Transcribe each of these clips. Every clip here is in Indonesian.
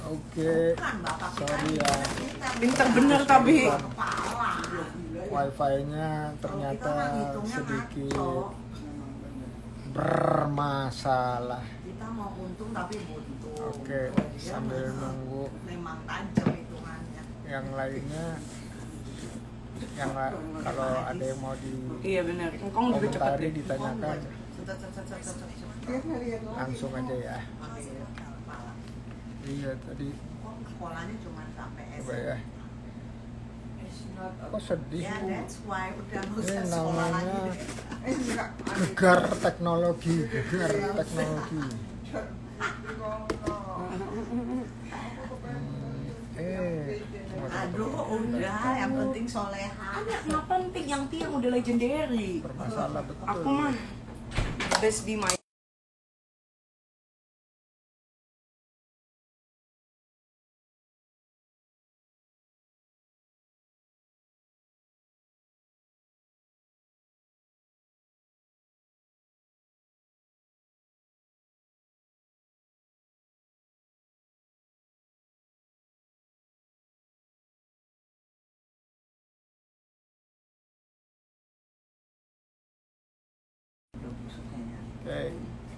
Oke, sorry ya. Pintar bener tapi Wifi-nya ternyata sedikit bermasalah. Kita mau untung tapi buntu. Oke, sambil nunggu Memang tajam hitungannya. yang lainnya. Kalau ada yang mau di iya bener. Engkong juga cepet komentari deh. ditanyakan langsung aja ya. Iya tadi Sekolahnya cuma sampai coba ya. Kok sedih Ya, Bu? that's why udah nggak Ini usah sekolah namanya lagi. gegar teknologi. Aduh, udah, yang penting soleha. Ada nggak penting yang tiang udah legendary. bermasalah betul. Aku mah best di my Oke,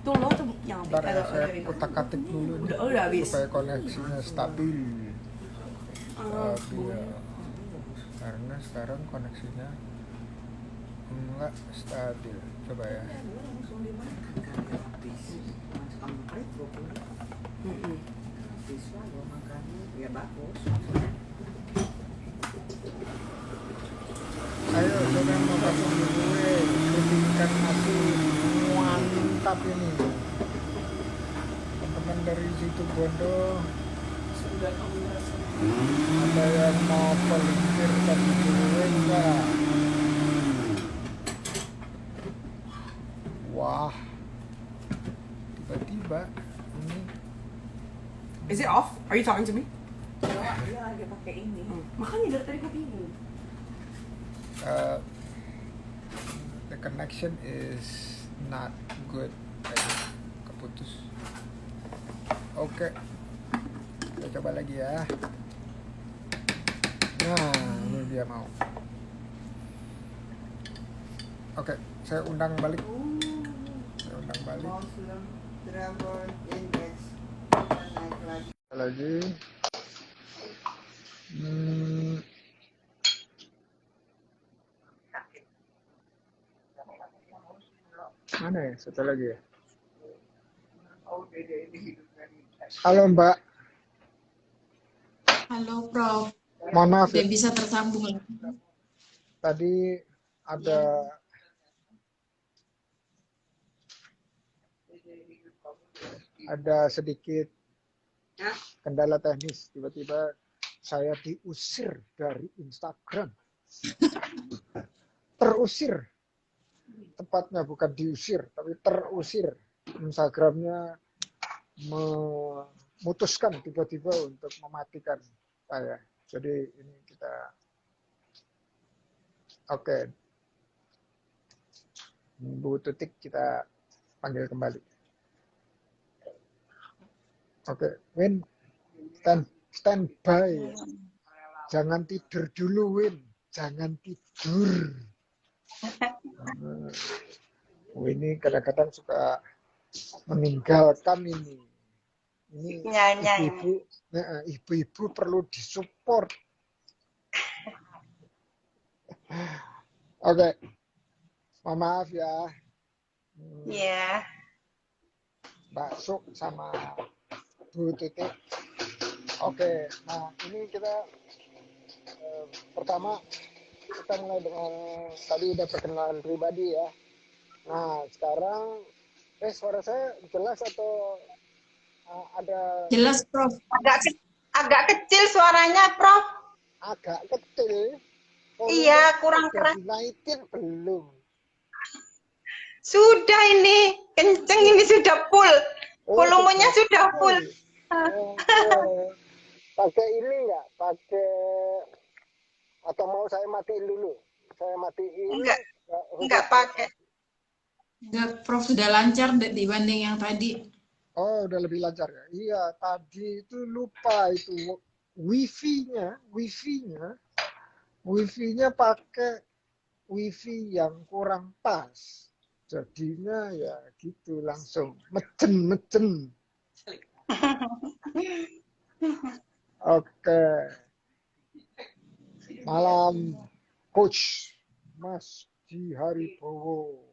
tuh lo tuh yang ntar ya saya utak-atik dulu nih, udah habis. supaya koneksinya stabil. Ah, Karena sekarang koneksinya enggak stabil. Coba ya. Ya bagus. Ayo siapa yang mau pasang gue ikan asin mantap ini. Teman-teman dari situ Bondo ada yang mau pelintir tapi gue enggak. Wah, tiba-tiba ini is it off? Are you talking to me? Dia lagi pakai ini. Makanya dari tadi gue bingung. the connection is not good. Keputus. Oke, kita coba lagi ya. Nah, ini dia mau. Oke, saya undang balik. Dragon Index naik lagi. Lagi. Mana ya? Satu lagi ya. Halo Mbak. Halo Prof, Mohon maaf udah ya. bisa tersambung lagi. Tadi ada sedikit kendala teknis. Tiba-tiba saya diusir dari Instagram. Terusir. Tepatnya bukan diusir, tapi terusir. Instagramnya memutuskan tiba-tiba untuk mematikan saya. Jadi ini kita oke. Bu Tutik kita panggil kembali. Oke, Win, stand by. Jangan tidur dulu, Win. Jangan tidur. Ini kadang-kadang suka meninggalkan ini. Ini ibu-ibu perlu disupport. Oke, mohon maaf ya. Iya. Mbak Suk sama Bu Titik. Oke, nah ini kita pertama kita mulai dengan tadi udah perkenalan pribadi ya. Nah sekarang suara saya jelas atau ada Jelas Prof. Agak kecil suaranya, Prof. agak kecil? Iya, kurang keras. Dinaikin belum? Sudah ini, kenceng ini sudah full. Volumenya sudah full. Pakai ini nggak? Pakai atau mau saya matiin dulu? Saya matiin. Enggak pakai. Enggak, Prof sudah lancar dibanding yang tadi. Oh, udah lebih lancar ya. Iya, tadi itu lupa itu wifi-nya pakai wifi yang kurang pas. Jadinya ya gitu langsung mecen. Oke, malam Coach Mas Haribowo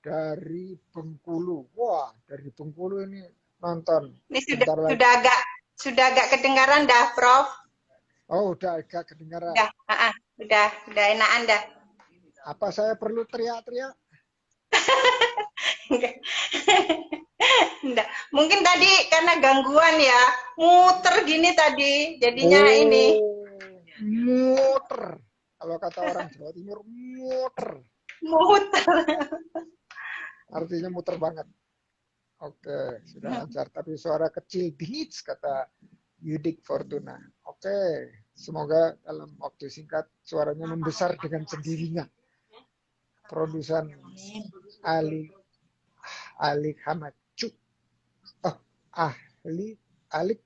dari Bengkulu. Wah, dari Bengkulu ini nonton. Ini Bentar lagi. sudah agak kedengaran dah, Prof. Oh, udah agak kedengaran. Udah enakan dah. Apa saya perlu teriak-teriak? Enggak. Mungkin tadi karena gangguan ya, muter gini tadi, jadinya ini. Muter. Kalau kata orang Jawa Timur, muter. Artinya muter banget. Oke, sudah lancar. Tapi suara kecil bingits, kata Yudik Fortuna. Oke, semoga dalam waktu singkat suaranya membesar dengan sendirinya. Produsen Ali Hamacu. Oh, Alik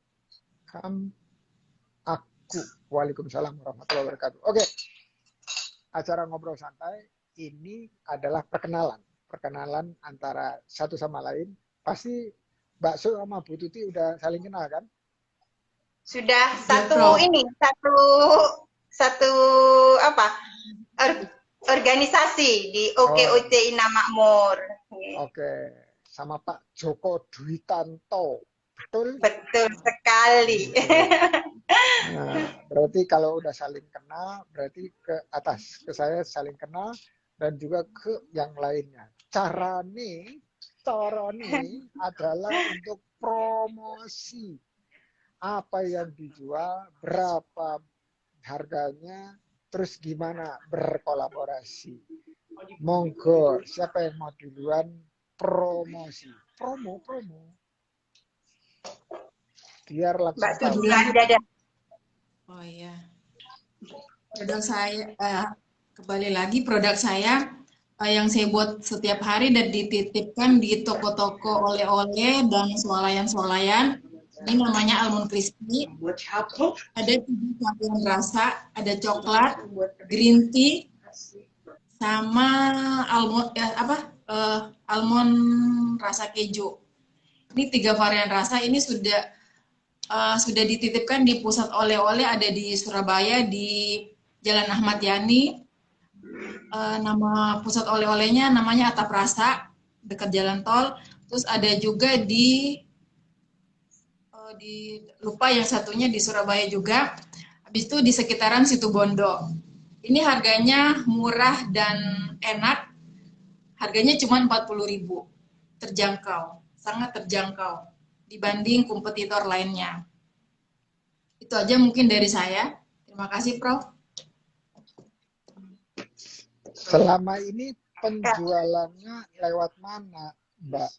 Ham aku. Waalaikumsalam warahmatullahi wabarakatuh. Oke. Acara ngobrol santai ini adalah perkenalan antara satu sama lain. Pasti Mbak Su sama Bu Tuti udah saling kenal kan? Sudah satu apa? Organisasi di OKOT Ina Makmur. Oke, sama Pak Joko Dwitanto. Betul? Betul sekali. Nah, berarti kalau udah saling kenal, berarti ke atas, ke saya saling kenal, dan juga ke yang lainnya. Cara nih adalah untuk promosi. Apa yang dijual, berapa harganya, terus gimana berkolaborasi. Monggo, siapa yang mau duluan promosi? Promo. Biar langsung Mbak tahu. Tuti ada. Oh iya. Produk saya, kembali lagi produk saya yang saya buat setiap hari dan dititipkan di toko-toko oleh-oleh dan swalayan-swalayan. Ini namanya almond crispy. Ada 3 varian rasa, ada coklat, green tea, sama almond rasa keju. Ini 3 varian rasa. Ini sudah dititipkan di pusat oleh-oleh, ada di Surabaya di Jalan Ahmad Yani. Nama pusat oleh-olehnya namanya Atap Rasa, dekat jalan tol. Terus ada juga lupa yang satunya di Surabaya juga. Habis itu di sekitaran Situbondo. Ini harganya murah dan enak. Harganya cuma 40.000. Terjangkau, sangat terjangkau dibanding kompetitor lainnya. Itu aja mungkin dari saya. Terima kasih, Prof. Selama ini penjualannya lewat mana, Mbak?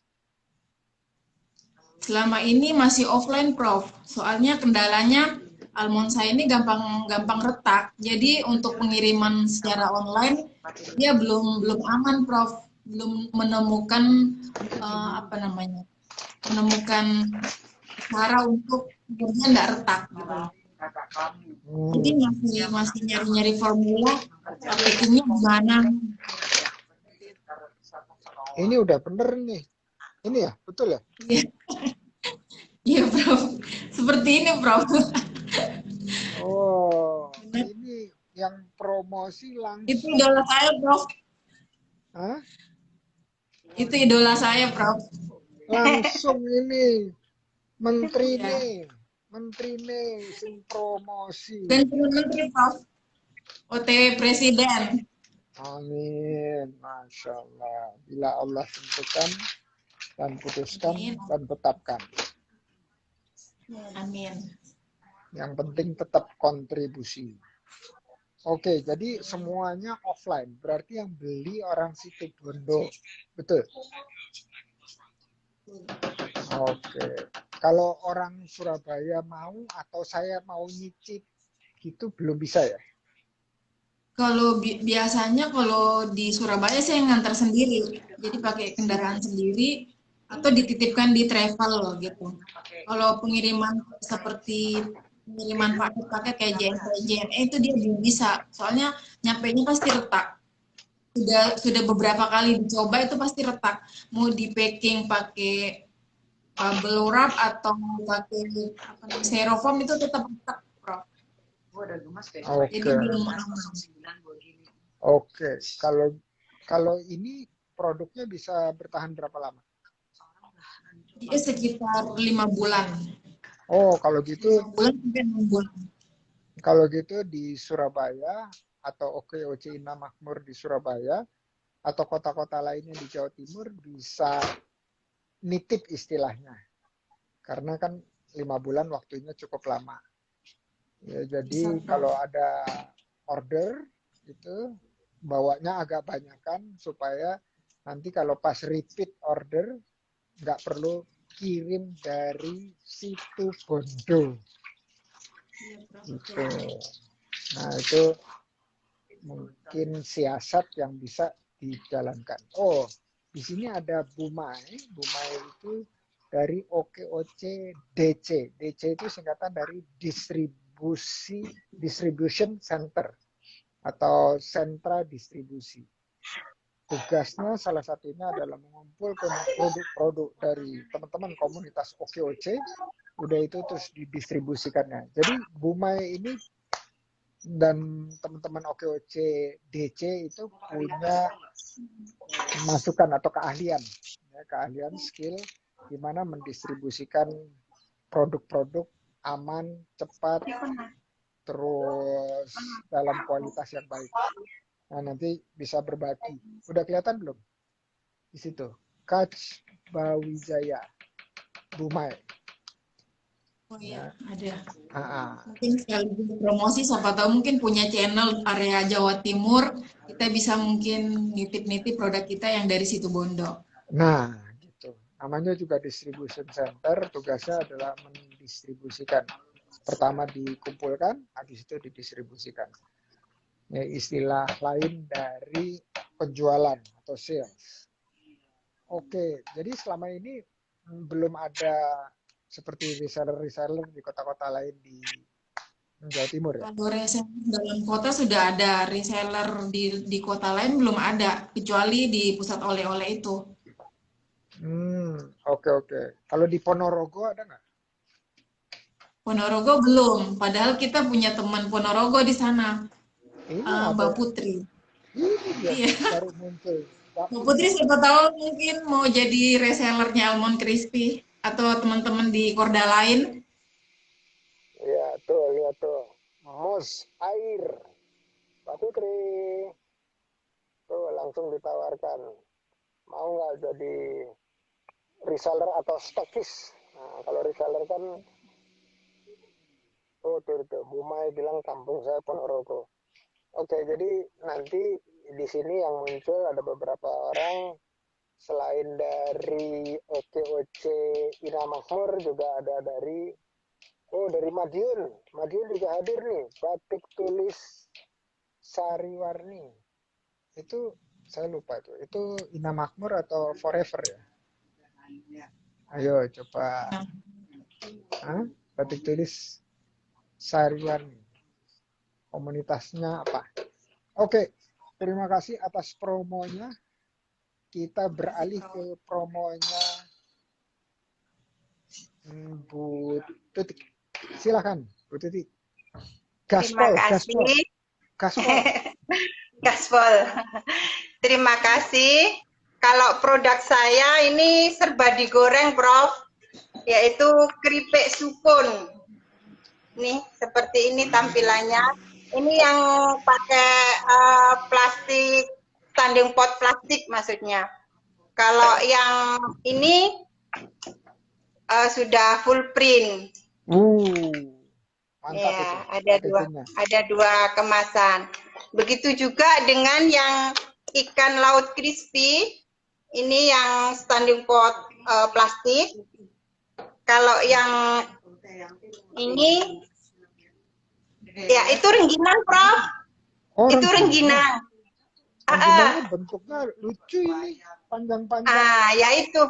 Selama ini masih offline, Prof. Soalnya kendalanya almond saya ini gampang retak. Jadi untuk pengiriman secara online dia belum aman, Prof. Belum menemukan menemukan cara untuk biarnya nggak retak gitu. Jadi masih nyari formula packagingnya gimana. Ini udah bener nih. Ini ya, betul ya? Iya, Prof. Seperti ini, Prof. Oh, ini yang promosi langsung. Itu idola saya, Prof. Hah? Itu idola saya, Prof. Langsung ini menteri nih sing promosi. Dan Menteri, Prof. OTW Presiden. Amin, Masya Allah. Bila Allah tentukan dan putuskan dan tetapkan. Amin. Yang penting tetap kontribusi. Oke, jadi semuanya offline. Berarti yang beli orang Situbondo. Betul? Oke. Kalau orang Surabaya mau atau saya mau nyicip gitu belum bisa ya? Kalau biasanya kalau di Surabaya saya ngantar sendiri. Jadi pakai kendaraan sendiri. atau dititipkan di travel gitu. Kalau pengiriman seperti pengiriman paket-paket kayak JNE itu dia belum bisa, soalnya nyampainya pasti retak. Sudah beberapa kali dicoba itu pasti retak. Mau di packing pakai bubble wrap atau pakai styrofoam itu tetap retak, Prof. Jadi Oke. belum aman. Oke. Kalau ini produknya bisa bertahan berapa lama? Dia sekitar 5 bulan. Oh, kalau gitu 5 bulan sampai 6 bulan. Kalau gitu di Surabaya atau OKOC Indah Makmur di Surabaya atau kota-kota lainnya di Jawa Timur bisa nitip istilahnya. Karena kan 5 bulan waktunya cukup lama. Ya, jadi Bisa, Prof. kalau ada order itu bawanya agak banyakan supaya nanti kalau pas repeat order nggak perlu kirim dari situ Bondo. Gitu. Nah, itu mungkin siasat yang bisa dijalankan. Oh, di sini ada Bumai. Bumai itu dari OKOC DC. DC itu singkatan dari Distribution Center atau sentra distribusi. Tugasnya salah satunya adalah mengumpulkan produk-produk dari teman-teman komunitas OKOC, udah itu terus didistribusikannya. Jadi Bumai ini dan teman-teman OKOC DC itu punya masukan atau keahlian, ya, keahlian skill di mana mendistribusikan produk-produk aman, cepat, terus dalam kualitas yang baik. Nah, nanti bisa berbagi. Udah kelihatan belum? Di situ. Kach Bawijaya. Bumai. Oh iya, ada. Ah, Mungkin sekaligus promosi, siapa tahu mungkin punya channel area Jawa Timur, kita bisa mungkin nitip-nitip produk kita yang dari situ Bondo. Nah, gitu. Namanya juga distribution center, tugasnya adalah mendistribusikan. Pertama dikumpulkan, habis itu didistribusikan. Ya, istilah lain dari penjualan atau sales. Oke, jadi selama ini belum ada seperti reseller di kota-kota lain di Jawa Timur ya? Kalau reseller dalam kota sudah ada, reseller di kota lain belum ada, kecuali di pusat oleh-oleh itu. Oke. Kalau di Ponorogo ada nggak? Ponorogo belum, padahal kita punya teman Ponorogo di sana, Ini Mbak ada. Putri. Ini dia Iya. baru muncul. Mbak Putri siapa tahu mungkin mau jadi resellernya Almond Crispy atau teman-teman di Korda lain. Ya, tuh, lihat tuh. Mus air. Pak Putri. Tuh, langsung ditawarkan. Mau nggak jadi reseller atau stokis? Nah, kalau reseller kan, tuh. Bumai bilang kampung saya Ponorogo. Oke, jadi nanti di sini yang muncul ada beberapa orang selain dari OKOC Ina Makmur juga ada dari Madiun. Madiun juga hadir nih, batik tulis Sariwarni. Itu saya lupa itu. Itu Ina Makmur atau Forever ya? Ayo coba. Batik tulis Sariwarni. Komunitasnya apa? Oke, terima kasih atas promonya. Kita beralih ke promonya Bu Tuti. Silakan, Bu Tuti. Terima kasih. Gaspol. Terima kasih. Kalau produk saya ini serba digoreng, Prof. Yaitu keripik sukun. Nih, seperti ini tampilannya. Ini yang pakai plastik, standing pot plastik maksudnya. Kalau yang ini sudah full print. Mantap Ya, itu. ada dua kemasan. Begitu juga dengan yang ikan laut crispy. Ini yang standing pot plastik. Kalau yang ini, ya itu rengginang, Prof. Itu rengginang. Rengginangnya bentuknya lucu ini, panjang-panjang. Ya itu.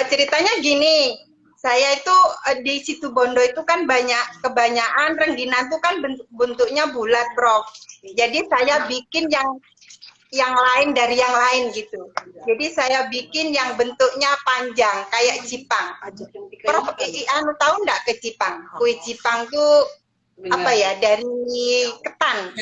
ceritanya gini, saya itu di Situbondo itu kan kebanyakan rengginan itu kan bentuknya bulat, Prof. Jadi saya bikin yang lain dari yang lain gitu. Jadi saya bikin yang bentuknya panjang kayak Jipang. Prof, tahu nggak ke Jipang? Kue Jipang tuh apa ya, dari ketan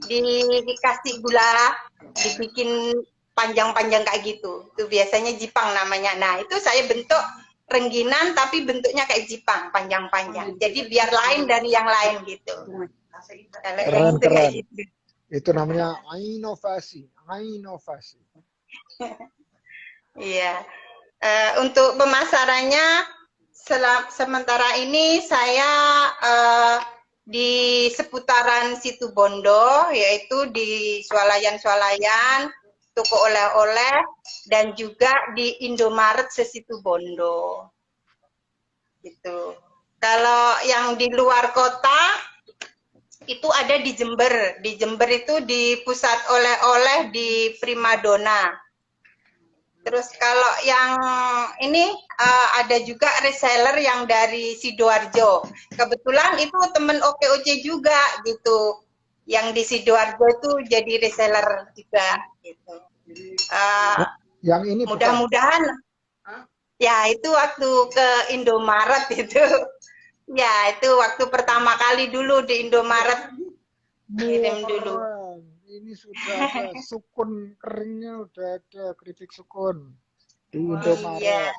dikasih gula, dibikin panjang-panjang kayak gitu. Itu biasanya Jipang namanya. Nah, itu saya bentuk rengginan tapi bentuknya kayak Jipang, panjang-panjang. Jadi biar lain dari yang lain gitu. Kalau yang itu kayak Keren. gitu. Itu namanya inovasi. Iya. Untuk pemasarannya sementara ini saya di seputaran Situbondo, yaitu di swalayan-swalayan, toko oleh-oleh, dan juga di Indomaret se-Situbondo. Gitu. Kalau yang di luar kota, itu ada di Jember. Di Jember itu di pusat oleh-oleh di Primadona. Terus kalau yang ini ada juga reseller yang dari Sidoarjo. Kebetulan itu temen OKOC juga gitu. Yang di Sidoarjo itu jadi reseller juga gitu. Yang ini Mudah-mudahan ya itu waktu ke Indomaret itu. Ya itu waktu pertama kali dulu di Indomaret. Kirim dulu. Ini sudah ada sukun keringnya, udah ada keripik sukun di Indomaret. Iya.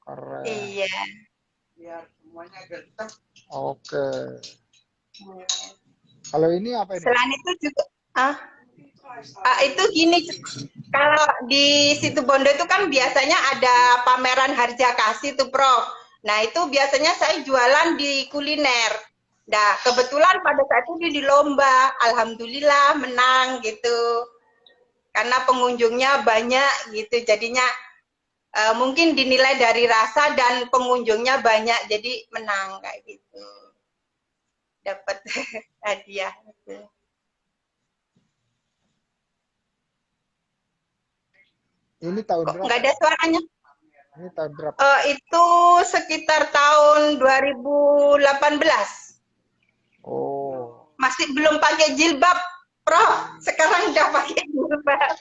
Keren. Iya. Biar semuanya genteng. Oke. Kalau ini apa ini? Selain itu juga itu gini, kalau di Situbondo itu kan biasanya ada pameran harja kasih tuh, Prof. Nah, itu biasanya saya jualan di kuliner. Nah, kebetulan pada saat itu di lomba, alhamdulillah menang gitu. Karena pengunjungnya banyak gitu, jadinya mungkin dinilai dari rasa dan pengunjungnya banyak, jadi menang kayak gitu. Dapat hadiah gitu. Ini tahun berapa? Nggak ada suaranya. Ini tahun berapa? Itu sekitar tahun 2018. Oh. Masih belum pakai jilbab, Prof. Sekarang udah pakai jilbab.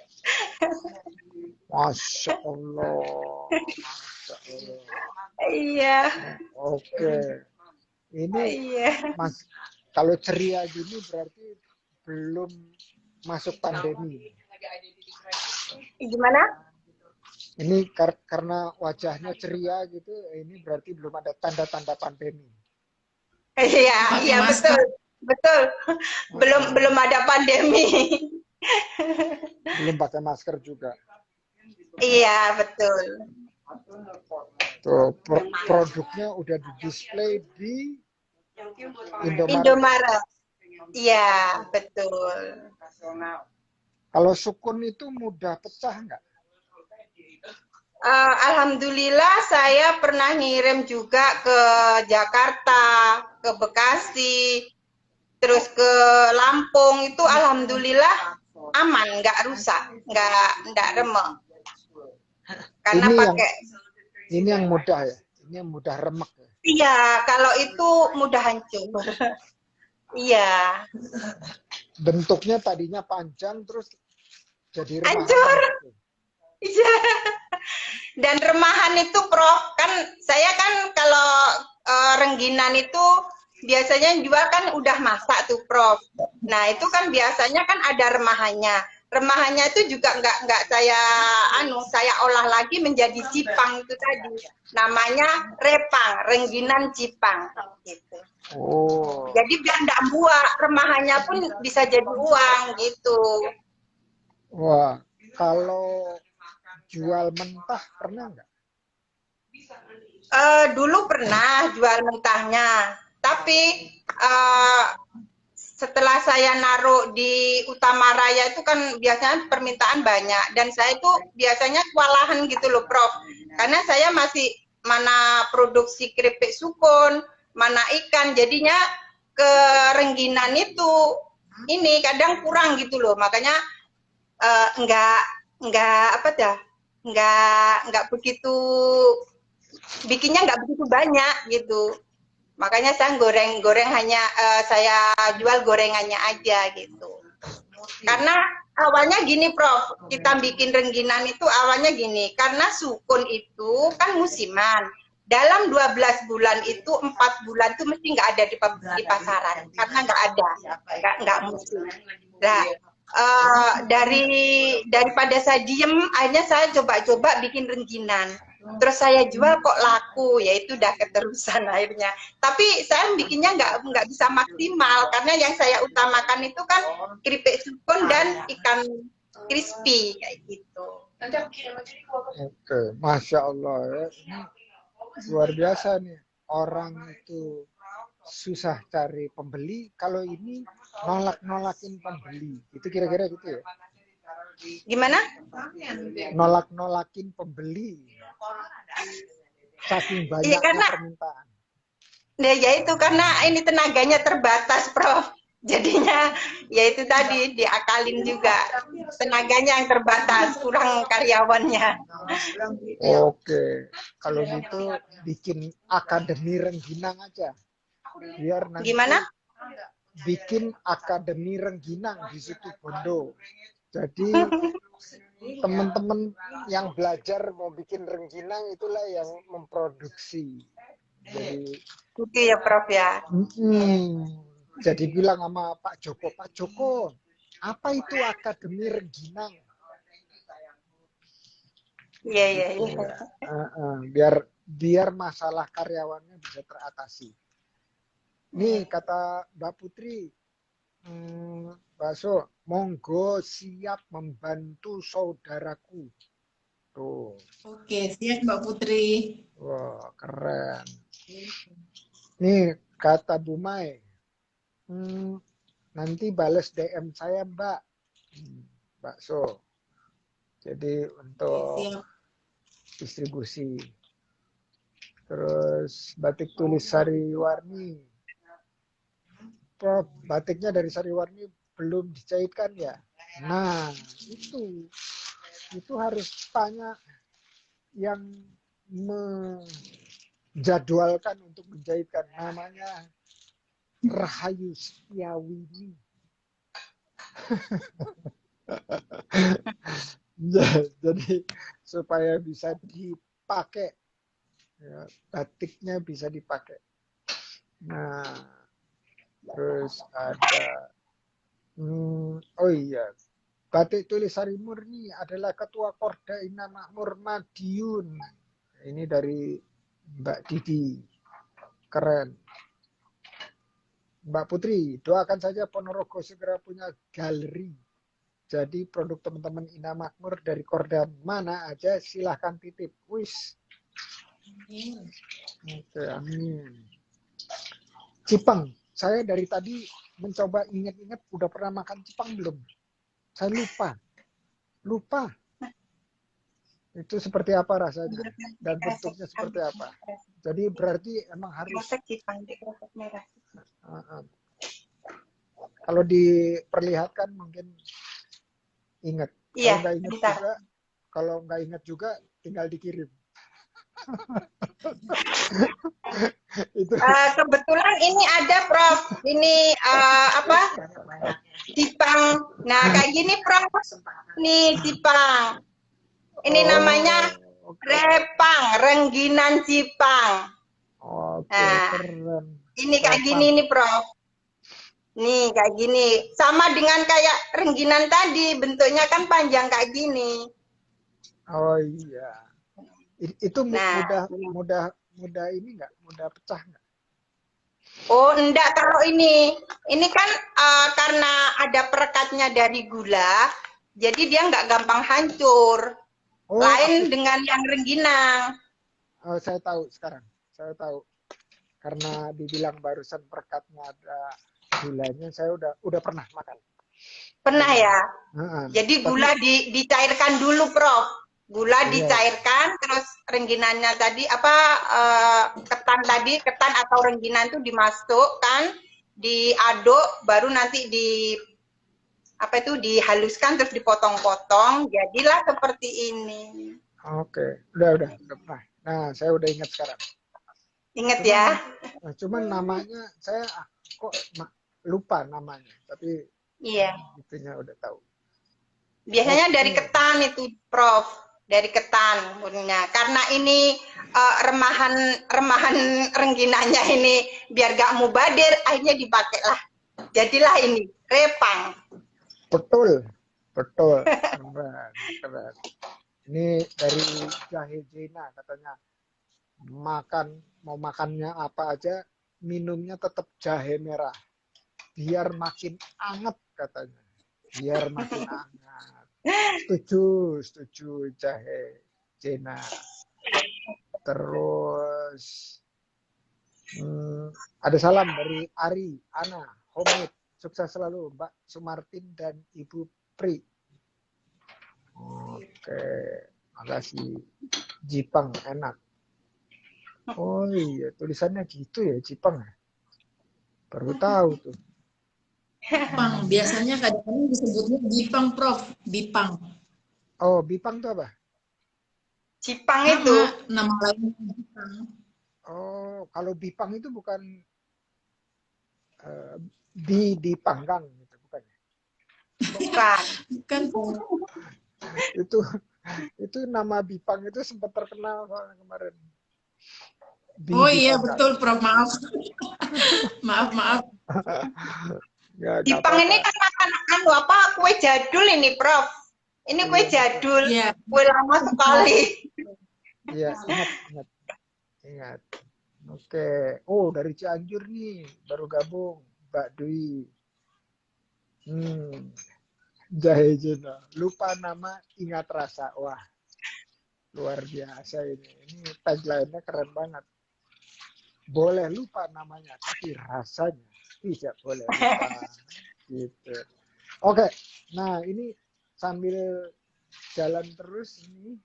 Masya Allah. Masya Allah. Iya. Oke. Ini Iya. Mas, kalau ceria gini berarti belum masuk pandemi. Gimana? Ini karena wajahnya ceria gitu, ini berarti belum ada tanda-tanda pandemi. Iya, iya betul. Betul. Belum ada pandemi. Belum pakai masker juga. Iya, betul. Tuh, produknya udah di display di Indomaret. Indomaret. Iya, betul. Kalau sukun itu mudah pecah nggak? Alhamdulillah saya pernah ngirim juga ke Jakarta, ke Bekasi, terus ke Lampung, itu alhamdulillah aman, nggak rusak, nggak remek. Karena ini yang mudah ya, ini yang mudah remek. Iya, kalau itu mudah hancur. Iya. Bentuknya tadinya panjang terus jadi remahan. Hancur. Iya. Dan remahan itu, Prof, kan saya kan kalau rengginan itu biasanya jual kan udah masak tuh, Prof. Nah, itu kan biasanya kan ada remahannya. Remahannya itu juga nggak saya olah lagi menjadi Jipang itu tadi. Namanya repang, rengginan Jipang gitu. Oh. Jadi biar nggak buang, remahannya pun bisa jadi uang gitu. Wah, kalau jual mentah pernah nggak? Dulu pernah jual mentahnya, tapi setelah saya naruh di Utama Raya itu kan biasanya permintaan banyak, dan saya itu biasanya kewalahan gitu loh, Prof. Karena saya masih mana produksi keripik sukun, mana ikan, jadinya ke rengginan itu ini kadang kurang gitu loh, makanya nggak apa dah, nggak begitu, bikinnya nggak begitu banyak gitu. Makanya saya goreng hanya saya jual gorengannya aja gitu. Karena awalnya gini Prof, kita bikin rengginan itu awalnya gini, karena sukun itu kan musiman. Dalam 12 bulan itu 4 bulan itu mesti nggak ada di pasaran, karena nggak ada, nggak mesti. Nah, daripada saya diem, akhirnya saya coba-coba bikin rengginan. Terus saya jual kok laku, yaitu udah keterusan akhirnya. Tapi saya bikinnya nggak bisa maksimal karena yang saya utamakan itu kan keripik sukun dan ikan crispy kayak gitu. Oke, Masya Allah ya. Ini luar biasa nih. Orang itu susah cari pembeli, kalau ini nolak-nolakin pembeli. Itu kira-kira gitu ya? Gimana? Nolak-nolakin pembeli. Saking banyaknya Iya, karena permintaan. ya itu karena ini tenaganya terbatas, Prof. Jadinya ya itu tadi diakalin juga. Tenaganya yang terbatas, kurang karyawannya. Oke, kalau gitu bikin akademi rengginang aja. Biar nanti Gimana? bikin akademi rengginang di situ Bondo. Jadi teman-teman yang belajar mau bikin rengginang itulah yang memproduksi. Jadi Gitu ya, Prof ya. jadi bilang sama Pak Joko, apa itu akademi rengginang? Iya, iya, iya. Biar masalah karyawannya bisa teratasi. Nih kata Mbak Putri, Bakso, monggo siap membantu saudaraku. Tuh. Oke, siap Mbak Putri. Wah, keren. Nih kata Bu Mai, nanti bales DM saya Mbak. Bakso. Jadi untuk Siap. distribusi. Terus batik tulis Sariwarni. Prof, batiknya dari Sariwarni belum dijahitkan ya? Nah, itu harus tanya yang menjadwalkan untuk menjahitkan. Namanya Rahayu Setiawini. Jadi supaya bisa dipakai, ya, batiknya bisa dipakai. Nah, terus ada, oh iya, batik tulis Sari Murni adalah Ketua Korda Ina Makmur Madiun. Ini dari Mbak Didi, keren. Mbak Putri, doakan saja Ponorogo segera punya galeri. Jadi produk teman-teman Ina Makmur dari Korda mana aja silahkan titip. Wis. Oke, amin. Cipang, saya dari tadi mencoba ingat-ingat udah pernah makan cipang belum? Saya lupa. Itu seperti apa rasanya dan bentuknya seperti apa. Jadi berarti emang harus. Kalau diperlihatkan mungkin ingat. Iya, kalau nggak ingat juga tinggal dikirim. Itu. Kebetulan ini ada Prof, ini cipang. Nah kayak gini Prof, nih cipang. Ini namanya repang, rengginan cipang. Oke, nah, keren. Ini kayak gini nih Prof. Nih kayak gini, sama dengan kayak rengginan tadi, bentuknya kan panjang kayak gini. Oh iya. Itu mudah ini nggak? Mudah pecah nggak? Oh enggak, kalau ini kan karena ada perekatnya dari gula, jadi dia nggak gampang hancur. Lain dengan yang rengginang. Oh, saya tahu sekarang. Saya tahu. Karena dibilang barusan perekatnya ada gulanya, saya udah pernah makan. Pernah ya? Jadi gula dicairkan dulu, Prof. Gula dicairkan, terus rengginannya tadi ketan atau rengginan itu dimasukkan, diaduk, baru nanti dihaluskan terus dipotong-potong, jadilah seperti ini. Oke, udah pernah. Nah, saya udah ingat sekarang. Ingat Cuman, ya. cuman namanya saya kok lupa namanya, tapi Iya. itunya udah tahu. Biasanya dari Oke, ketan itu, Prof. Dari ketan punya. Karena ini remahan rengginanya ini biar gak mubadir, akhirnya dipakailah. Jadilah ini repang. betul, keren. Ini dari jahe Jena katanya mau makannya apa aja, minumnya tetap jahe merah, biar makin anget katanya, biar makin anget. Setuju jahe Jena. Terus ada salam dari Ari, Ana, Homemade. Sukses selalu Mbak Sumartin dan Ibu Pri. Oke, makasih. Jipang enak. Oh iya, tulisannya gitu ya, Jipang ya. Baru tahu tuh. Bipang, biasanya kadang-kadang disebutnya Bipang, Prof. Bipang. Oh, Bipang tuh apa? Jipang itu. Nama lainnya Bipang. Oh, kalau Bipang itu bukan dipanggang gitu, bukan ya? Bukan. Bukan, Prof. Itu nama Bipang itu sempat terkenal soalnya kemarin. Oh iya, Dipanggang. betul, Prof. Maaf. maaf. Jipang ini kan makan kue jadul ini, Prof. Ini kue jadul, Iya. kue lama sekali. Iya, ingat. Oke. Oh, dari Cianjur nih, baru gabung, Mbak Dwi. Jahe Jena. Lupa nama, ingat rasa. Wah, luar biasa ini. Ini tagline-nya keren banget. Boleh lupa namanya, tapi rasanya tidak boleh lupa. Gitu. Oke, nah ini sambil jalan terus ini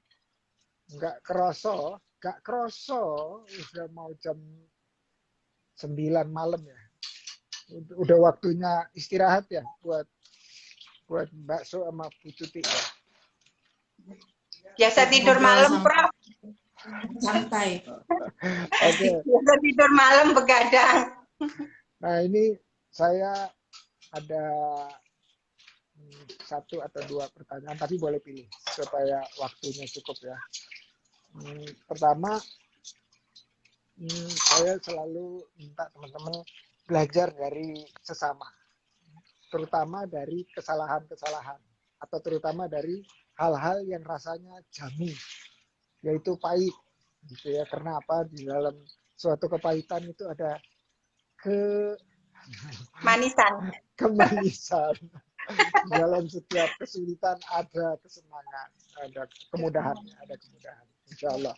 nggak kerosok udah mau jam 9 malam ya. Udah waktunya istirahat ya buat bakso sama Bu Tuti ya. Biasa tidur malam, Prof. Santai. Oke. Biasa tidur malam begadang. Nah ini saya ada satu atau dua pertanyaan, tapi boleh pilih supaya waktunya cukup ya. Pertama, saya selalu minta teman-teman belajar dari sesama, terutama dari kesalahan-kesalahan, atau terutama dari hal-hal yang rasanya jamu, yaitu pahit, gitu ya. Karena apa? Di dalam suatu kepahitan itu ada kemanisan. Dalam setiap kesulitan ada kesenangan, ada kemudahan, insya Allah.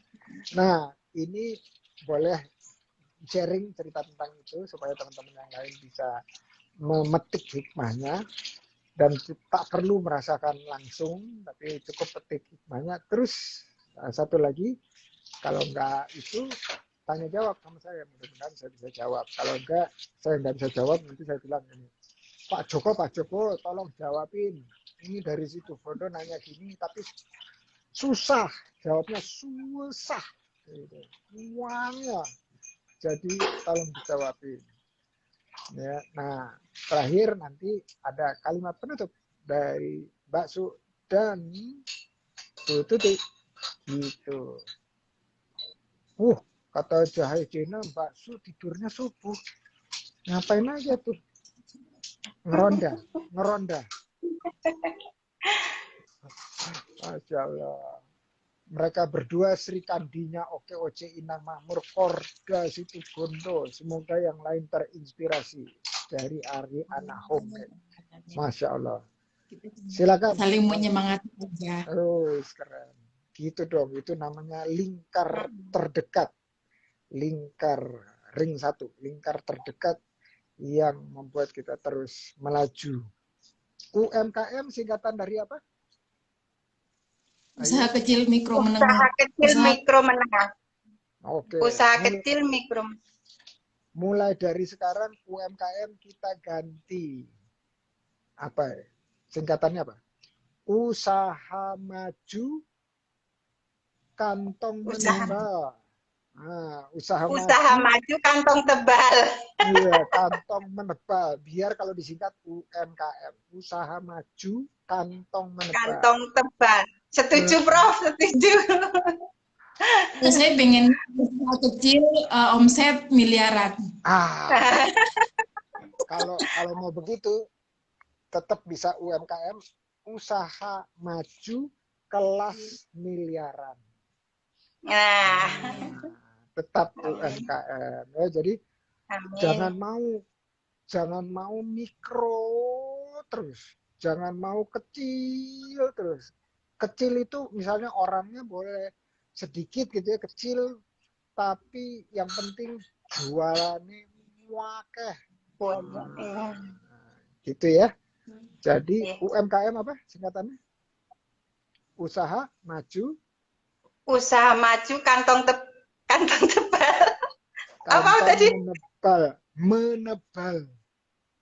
Nah, ini boleh sharing cerita tentang itu supaya teman-teman yang lain bisa memetik hikmahnya, dan tak perlu merasakan langsung, tapi cukup petik hikmahnya. Terus satu lagi, kalau enggak itu tanya jawab sama saya, mudah-mudahan saya bisa jawab. Kalau enggak, saya enggak bisa jawab, nanti saya bilang ini, Pak Joko, tolong jawabin. Ini dari situ Bondo nanya gini, tapi susah, jawabnya susah. Uangnya. Jadi tolong dijawabin. Ya, nah, terakhir nanti ada kalimat penutup dari Mbak Su dan Bu Tuti. Gitu. Kata Jahe Jena, Mbak Su tidurnya subuh. Ngapain aja tuh? Ngeronda. Masya Allah. Mereka berdua Sri Kandinya, Oke Oce Inang Makmur, Korda Situ Bondo. Semoga yang lain terinspirasi dari Ari Anak Homemade. Masya Allah. Silakan. Saling menyemangati aja. Keren. Gitu dong. Itu namanya lingkar terdekat. Ring 1. Lingkar terdekat yang membuat kita terus melaju. UMKM singkatan dari apa? Usaha kecil mikro menengah. Usaha kecil mikro menengah. Oke. Usaha kecil mikro. Mulai dari sekarang UMKM kita ganti. Apa ya? Singkatannya apa? Usaha maju kantong Usaha. menebal. Nah, usaha Usaha maju, maju kantong tebal. iya, kantong menebal. Biar kalau disingkat UMKM, usaha maju, kantong menebal. Kantong tebal. Setuju, Prof. Setuju. Terus saya pengen usaha kecil omset miliaran. Ah, kalau mau begitu, tetap bisa UMKM, usaha maju, kelas miliaran. Nah, Tetap UMKM. Ya, jadi amin. jangan mau mikro terus, jangan mau kecil terus. Kecil itu misalnya orangnya boleh sedikit gitu ya, kecil, tapi yang penting jualannya wakeh. Iya. Gitu ya. Jadi Iya. UMKM apa singkatannya? Usaha maju, Usaha maju kantong tebal. Apa kantong tadi? menebal, menebal.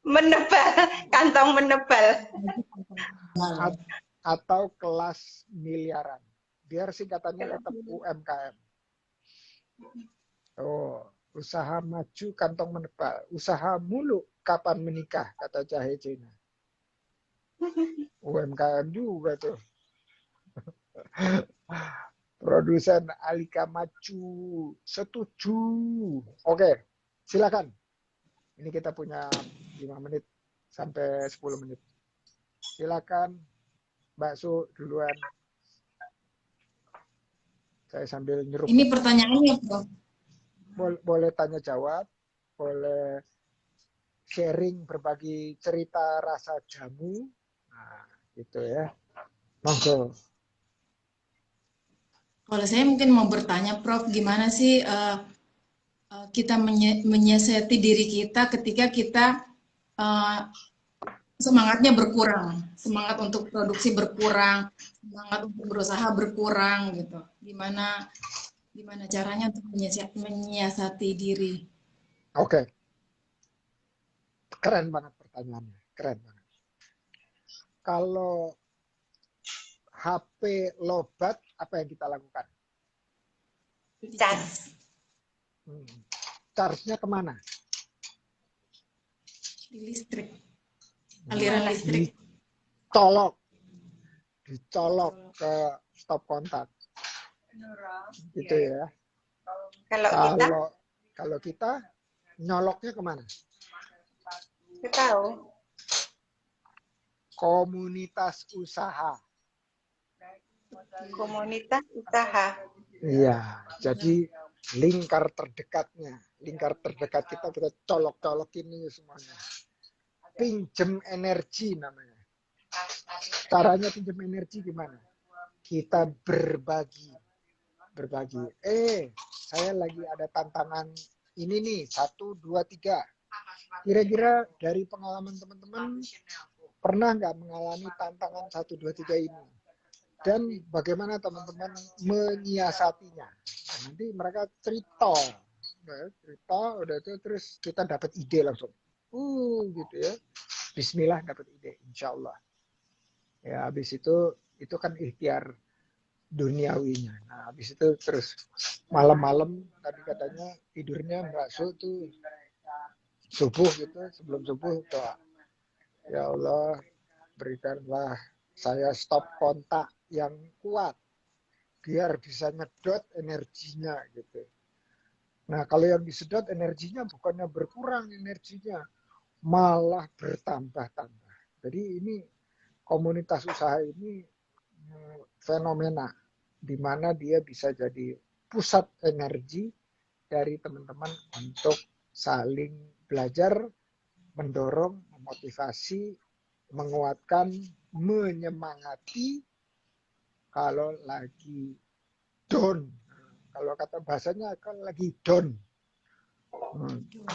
Menebal. Kantong menebal. Atau kelas miliaran. Biar singkatannya tetap UMKM. Oh, usaha maju kantong menebal. Usaha mulu kapan menikah, kata Jahe Cina. UMKM juga tuh. Produsen Alika Maju. Setuju. Oke, silakan. Ini kita punya 5 menit sampai 10 menit. Silakan, Mbak Su duluan. Saya sambil nyeruput. Ini pertanyaannya, Prof. Boleh tanya jawab, boleh sharing, berbagi cerita rasa jamu. Nah, gitu ya. Monggo. Kalau saya mungkin mau bertanya, Prof, gimana sih kita menyiasati diri kita ketika kita semangatnya berkurang, semangat untuk produksi berkurang, semangat untuk berusaha berkurang gitu. Gimana caranya untuk menyiasati diri? Oke. Keren banget pertanyaannya. Keren banget. Kalau HP lobat, apa yang kita lakukan? Cas. Charge-nya kemana? Di listrik, aliran listrik. Dicolok ke stop kontak. Gitu ya. Kalau kita nyoloknya kemana? Kita tahu. Komunitas usaha. Komunitas usaha. Iya, jadi lingkar terdekat kita colok-colokin ini semuanya. Pinjem energi namanya. Caranya pinjem energi gimana? Kita berbagi. Saya lagi ada tantangan ini nih, 1, 2, 3. Kira-kira dari pengalaman teman-teman, pernah nggak mengalami tantangan 1, 2, 3 ini? Dan bagaimana teman-teman menyiasatinya? Nah, nanti mereka cerita, udah itu terus kita dapat ide langsung. Gitu ya. Bismillah dapat ide, insya Allah. Ya, habis itu kan ikhtiar duniawinya. Nah, habis itu terus malam-malam tadi katanya tidurnya Mbak Su tuh subuh gitu, sebelum subuh doa. Ya Allah, berikanlah saya stop kontak yang kuat biar bisa nyedot energinya gitu. Nah, kalau yang disedot energinya bukannya berkurang energinya, malah bertambah-tambah. Jadi ini komunitas usaha ini fenomena di mana dia bisa jadi pusat energi dari teman-teman untuk saling belajar, mendorong, memotivasi, menguatkan, menyemangati kalau lagi down. Kalau kata bahasanya kan lagi down.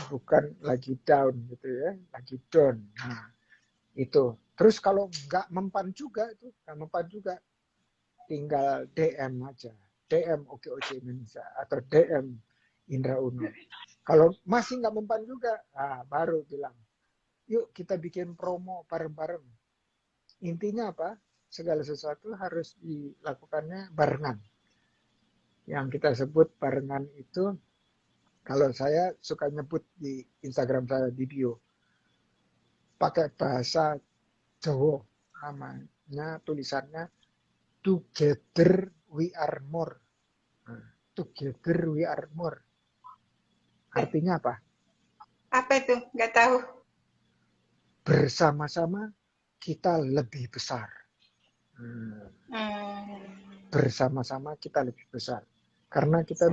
Bukan lagi down gitu ya, lagi down. Nah, itu. Terus kalau nggak mempan juga, tinggal DM aja. DM OKOC Indonesia atau DM Indra Uno. Kalau masih nggak mempan juga, baru bilang, yuk kita bikin promo bareng-bareng. Intinya apa? Segala sesuatu harus dilakukannya barengan. yang kita sebut barengan itu, kalau saya suka nyebut di Instagram saya di bio, pakai bahasa Jawa, namanya tulisannya Together We Are More. Nah, Together We Are More. Artinya apa? Apa itu? Nggak tahu. Bersama-sama kita lebih besar. Bersama-sama kita lebih besar. Karena kita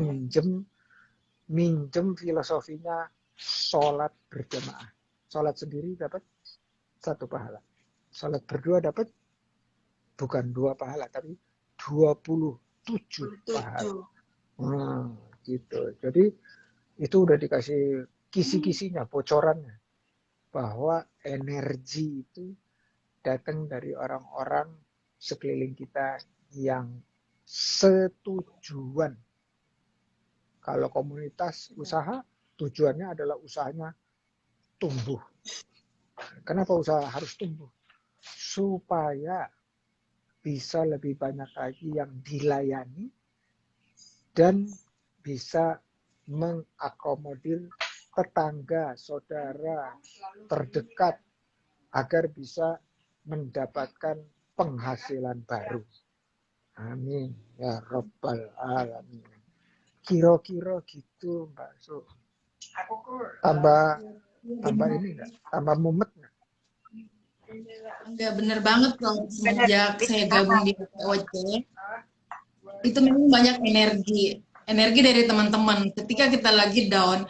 minjem filosofinya sholat berjamaah. Sholat sendiri dapat 1 pahala. Sholat berdua dapat bukan 2 pahala, tapi 27 pahala. Nah, gitu. Jadi itu udah dikasih kisi-kisinya, bocorannya. Bahwa energi itu datang dari orang-orang sekeliling kita yang setujuan. Kalau komunitas usaha, tujuannya adalah usahanya tumbuh. Kenapa usaha harus tumbuh? Supaya bisa lebih banyak lagi yang dilayani dan bisa mengakomodir tetangga, saudara, terdekat agar bisa mendapatkan penghasilan baru. Amin ya Rabbal Alamin. Kira-kira gitu Mbak Su. Tambah ini enggak? Tambah mumet enggak? Enggak, bener banget Prof. Semenjak saya gabung di OC, itu memang banyak energi dari teman-teman. Ketika kita lagi down,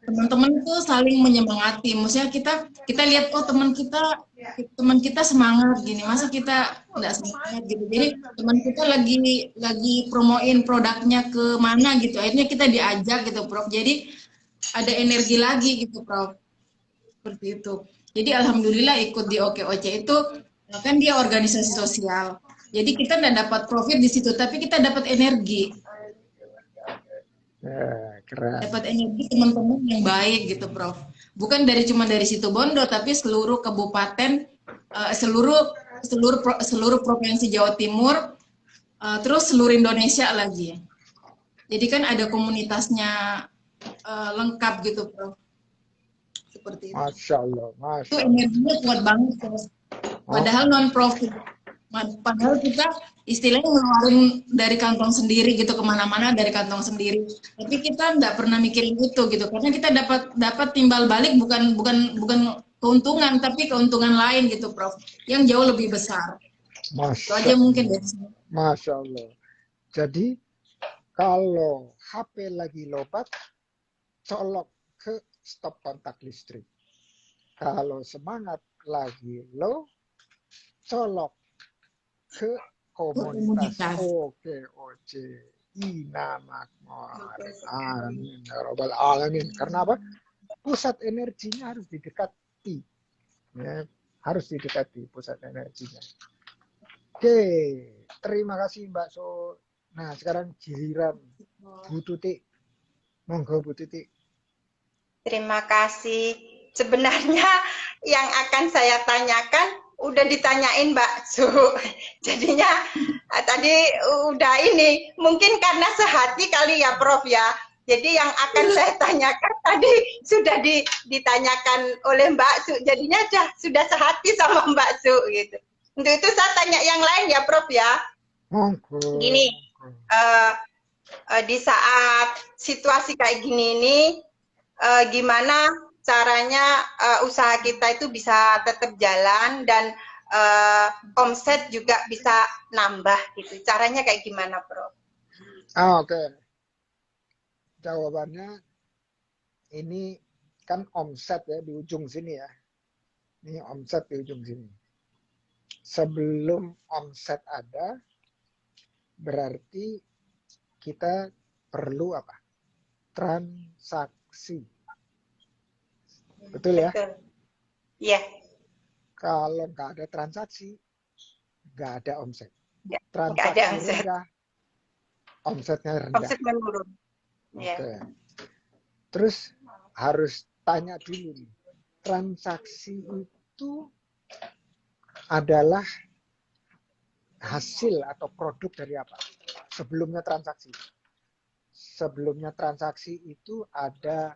teman-teman tuh saling menyemangati. Maksudnya kita lihat, oh teman kita semangat gini, masa kita nggak semangat gitu. Jadi teman kita lagi promoin produknya ke mana gitu. Akhirnya kita diajak gitu, Prof. Jadi ada energi lagi gitu, Prof. Seperti itu. Jadi alhamdulillah ikut di OKOC itu kan dia organisasi sosial. Jadi kita nggak dapat profit di situ, tapi kita dapat energi. Keren. Dapat energi teman-teman yang baik gitu, Prof. Bukan cuma dari Situbondo, tapi seluruh kabupaten, seluruh provinsi Jawa Timur, terus seluruh Indonesia lagi. Jadi kan ada komunitasnya lengkap gitu, Prof. Seperti itu. Masya Allah. Itu energinya kuat banget, Prof. Padahal non profit. Padahal kita istilahnya ngeluarin dari kantong sendiri gitu, kemana-mana dari kantong sendiri. Tapi kita nggak pernah mikirin itu gitu, karena kita dapat timbal balik bukan keuntungan, tapi keuntungan lain gitu, Prof. Yang jauh lebih besar. Itu aja mungkin dari saya. Masya Allah. Jadi kalau HP lagi lobat, colok ke stop kontak listrik. Kalau semangat lagi low, colok ke komunitas OKOC. Amin ya Rabbal Alamin. Karena apa? Pusat energinya harus didekati. Ya, harus didekati pusat energinya. Oke, terima kasih Mbak So. Nah, sekarang giliran Bu Tuti. Monggo Bu Tuti. Terima kasih. Sebenarnya yang akan saya tanyakan udah ditanyain Mbak Su. Jadinya tadi udah ini. Mungkin karena sehati kali ya Prof ya. Jadi yang akan saya tanyakan tadi sudah ditanyakan oleh Mbak Su. Jadinya sudah sehati sama Mbak Su gitu. Untuk itu saya tanya yang lain ya Prof ya. Gini, di saat situasi kayak gini ini, gimana caranya usaha kita itu bisa tetap jalan dan omset juga bisa nambah gitu. Caranya kayak gimana, Prof? Oke. Jawabannya ini kan omset ya di ujung sini ya. Ini omset di ujung sini. Sebelum omset ada, berarti kita perlu apa? Transaksi. Betul ya? Iya. Kalau nggak ada transaksi, nggak ada omset. Ya, transaksi rendah, omsetnya rendah. Omset menurun. Oke. Terus harus tanya dulu nih, transaksi itu adalah hasil atau produk dari apa? sebelumnya transaksi. Sebelumnya transaksi itu ada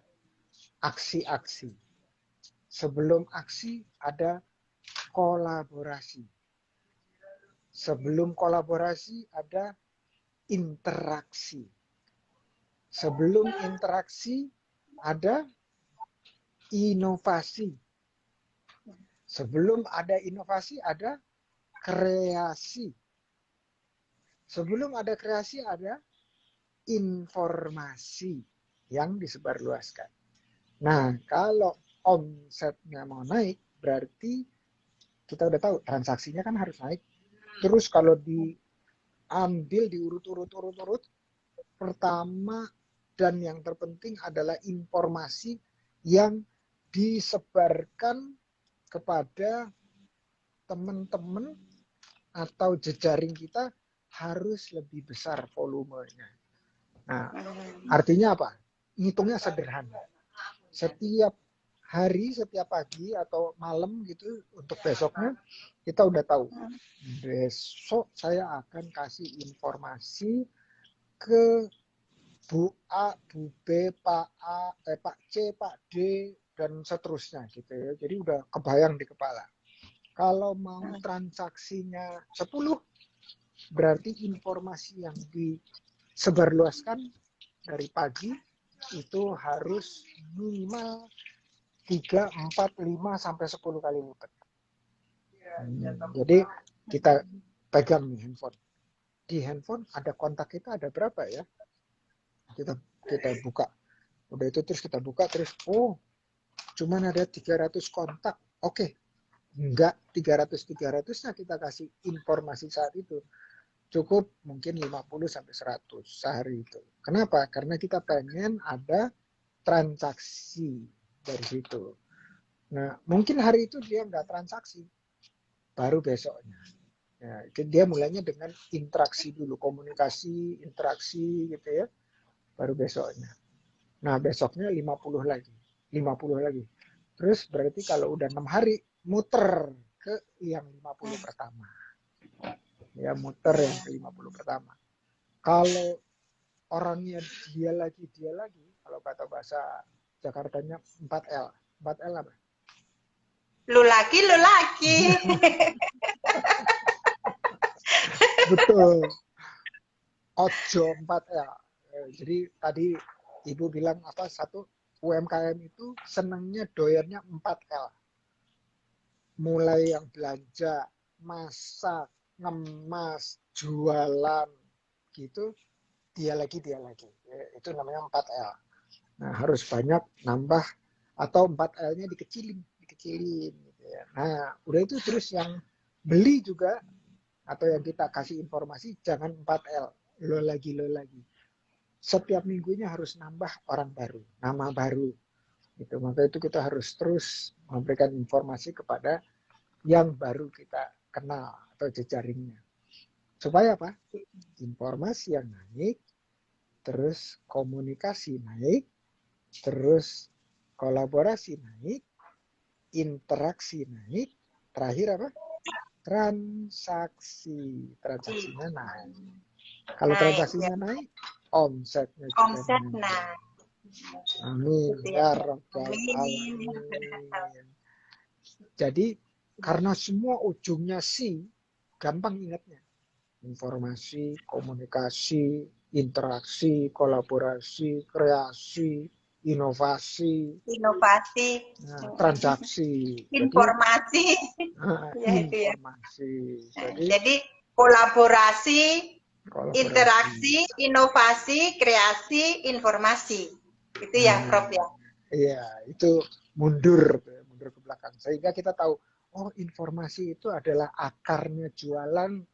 aksi-aksi. Sebelum aksi ada kolaborasi. Sebelum kolaborasi ada interaksi. Sebelum interaksi ada inovasi. Sebelum ada inovasi ada kreasi. Sebelum ada kreasi ada informasi yang disebarluaskan. Nah, kalau omsetnya mau naik, berarti kita udah tahu transaksinya kan harus naik. Terus kalau diambil diurut-urut, pertama dan yang terpenting adalah informasi yang disebarkan kepada teman-teman atau jejaring kita harus lebih besar volumenya. Nah, artinya apa? Ngitungnya sederhana. Setiap hari, setiap pagi atau malam gitu untuk besoknya kita udah tahu. Besok saya akan kasih informasi ke Bu A, Bu B, Pak A, Pak C, Pak D dan seterusnya gitu ya. Jadi udah kebayang di kepala. Kalau mau transaksinya 10, berarti informasi yang disebarluaskan dari pagi itu harus minimal 3, 4, 5, sampai 10 kali lipat. Jadi kita pegang nih handphone. Di handphone ada kontak kita ada berapa ya? Kita buka. Udah itu terus kita buka terus cuman ada 300 kontak. Oke. Enggak 300-300-nya kita kasih informasi saat itu. Cukup mungkin 50 sampai 100 sehari itu. Kenapa? Karena kita pengen ada transaksi dari situ. Nah, mungkin hari itu dia nggak transaksi. Baru besoknya. Ya, dia mulainya dengan interaksi dulu, komunikasi, interaksi gitu ya. Baru besoknya. Nah, besoknya 50 lagi. 50 lagi. Terus berarti kalau udah 6 hari, muter ke yang 50 pertama. Ya, muter yang ke 50 pertama. Kalau orangnya dia lagi, kalau kata bahasa Jakartanya 4L. 4L apa? Lu laki. Betul. Ojo 4L. Jadi tadi Ibu bilang apa? Satu, UMKM itu senangnya doyannya 4L. Mulai yang belanja, masak, ngemas, jualan, gitu, dia lagi. Itu namanya 4L. Nah, harus banyak nambah atau 4L-nya dikecilin gitu ya. Nah, udah itu terus yang beli juga atau yang kita kasih informasi jangan 4L, lo lagi. Setiap minggunya harus nambah orang baru, nama baru. Gitu. Maka itu kita harus terus memberikan informasi kepada yang baru kita kenal atau jejaringnya. Supaya apa? Informasi yang naik, terus komunikasi naik, terus kolaborasi naik, interaksi naik, terakhir apa? Transaksinya naik. Kalau transaksinya naik, omsetnya juga naik. Amin ya rabbal alamin. Jadi karena semua ujungnya gampang ingatnya. Informasi, komunikasi, interaksi, kolaborasi, kreasi, inovasi, transaksi, informasi. Informasi. Jadi kolaborasi, interaksi, inovasi, kreasi, informasi. Itu ya, Prof ya. Iya, itu mundur ke belakang. Sehingga kita tahu, informasi itu adalah akarnya jualan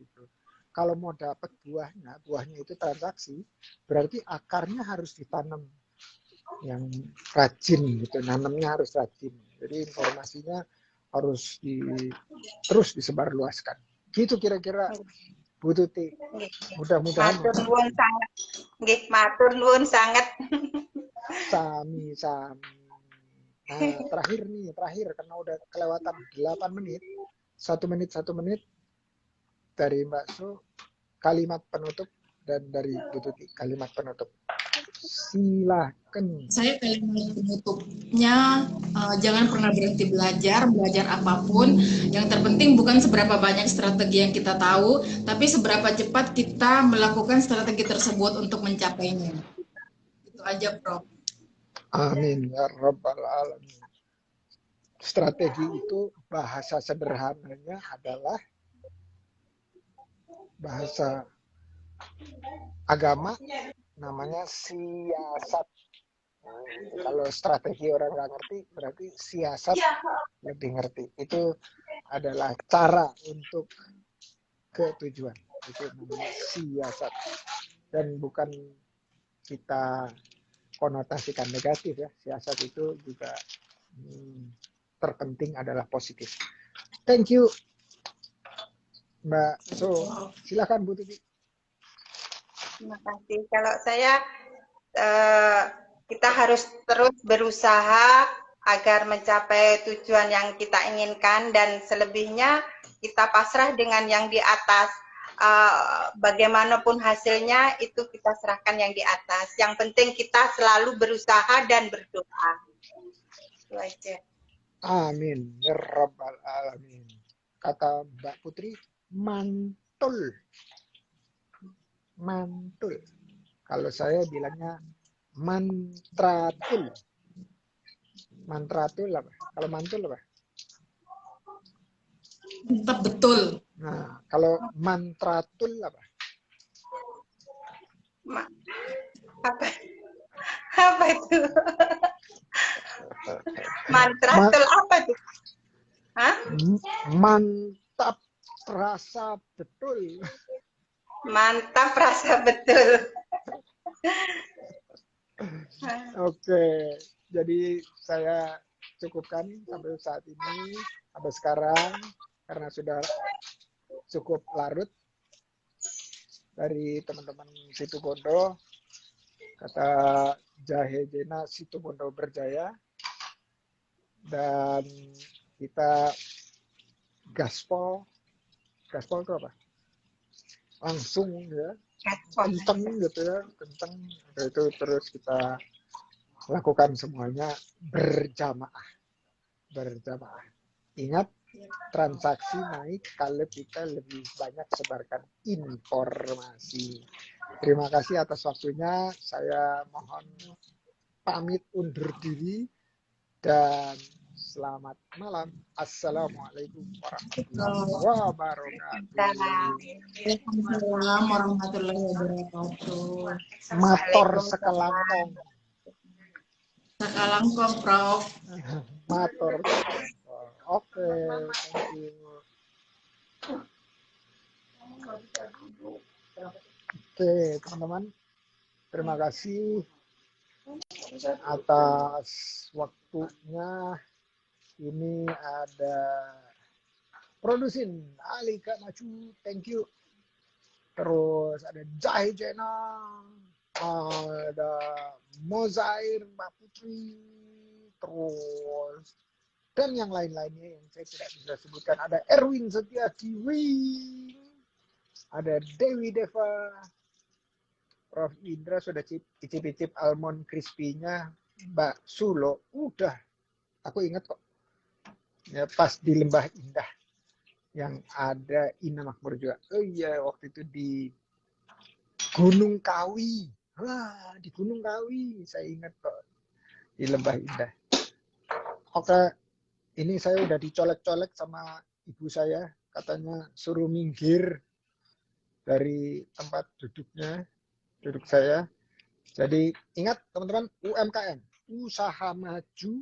gitu. Kalau mau dapat buahnya itu transaksi, berarti akarnya harus ditanam yang rajin gitu, nanamnya harus rajin. Jadi informasinya harus terus disebarluaskan. Gitu kira-kira Bu Tuti. Mudah-mudahan matur nuwun sangat. Sami. Nah, terakhir karena udah kelewatan 8 menit. 1 menit dari Mbak Su, kalimat penutup Dan dari Bu Tuti kalimat penutup. Silakan. Saya kalimat penutupnya, jangan pernah berhenti belajar apapun. Yang terpenting bukan seberapa banyak strategi yang kita tahu, tapi seberapa cepat kita melakukan strategi tersebut untuk mencapainya. Itu aja, Prof. Amin ya rabbal alamin. Strategi itu bahasa sederhananya adalah bahasa agama namanya siasat. Kalau strategi orang nggak ngerti, berarti siasat lebih ngerti. Itu adalah cara untuk ke tujuan. Itu namanya siasat. Dan bukan kita konotasikan negatif ya. Siasat itu juga terpenting adalah positif. Thank you, Mbak. So, silakan Bu Tuti. Terima kasih. Kalau saya, kita harus terus berusaha agar mencapai tujuan yang kita inginkan, dan selebihnya kita pasrah dengan yang di atas. Bagaimanapun hasilnya itu kita serahkan yang di atas. Yang penting kita selalu berusaha dan berdoa. Itu aja. Amin ya rabbal alamin. Kata Mbak Putri, mantul. Mantul. Kalau saya bilangnya mantratul. Mantratul apa? Kalau mantul apa? Mantap betul. Nah, kalau mantratul apa? Apa itu? Mantratul apa itu? Hah? Mantap rasa betul. Mantap rasa betul. Oke, jadi saya cukupkan sampai saat ini, sampai sekarang, karena sudah cukup larut dari teman-teman Situbondo. Kata Jahe Jena, Situbondo berjaya. Dan kita gaspol itu apa? Langsung ya, kenceng gitu ya, kenceng. Itu terus kita lakukan semuanya berjamaah. Ingat, transaksi naik kalau kita lebih banyak sebarkan informasi. Terima kasih atas waktunya. Saya mohon pamit undur diri dan selamat malam. Assalamualaikum warahmatullahi wabarakatuh. Waalaikumsalam warahmatullahi wabarakatuh. Mator sekelangkong. Sakalangkong, Prof. Mator. Oke, thank you. Oke, teman-teman. Terima kasih atas waktunya. Ini ada Produsin Alika Macu, thank you. Terus ada Jahe Jena, ada Mozair Mbak Putri, terus dan yang lain-lainnya yang saya tidak bisa sebutkan. Ada Erwin Setiadiwi, ada Dewi Deva, Prof. Indra sudah icip-icip almond crispy-nya. Mbak Sulo, udah. Aku ingat kok. Ya, pas di Lembah Indah. Yang ada Ina Makmur juga. Oh iya, waktu itu di Gunung Kawi. Wah, di Gunung Kawi. Saya ingat kok. Di Lembah Indah. Oke, ini saya udah dicolek-colek sama ibu saya. Katanya suruh minggir dari tempat duduk saya. Jadi ingat teman-teman, UMKM, usaha maju,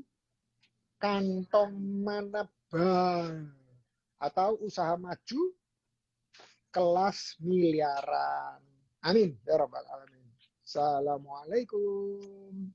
kantong menebal, atau usaha maju, kelas miliaran. Amin ya rabbal alamin. Assalamualaikum.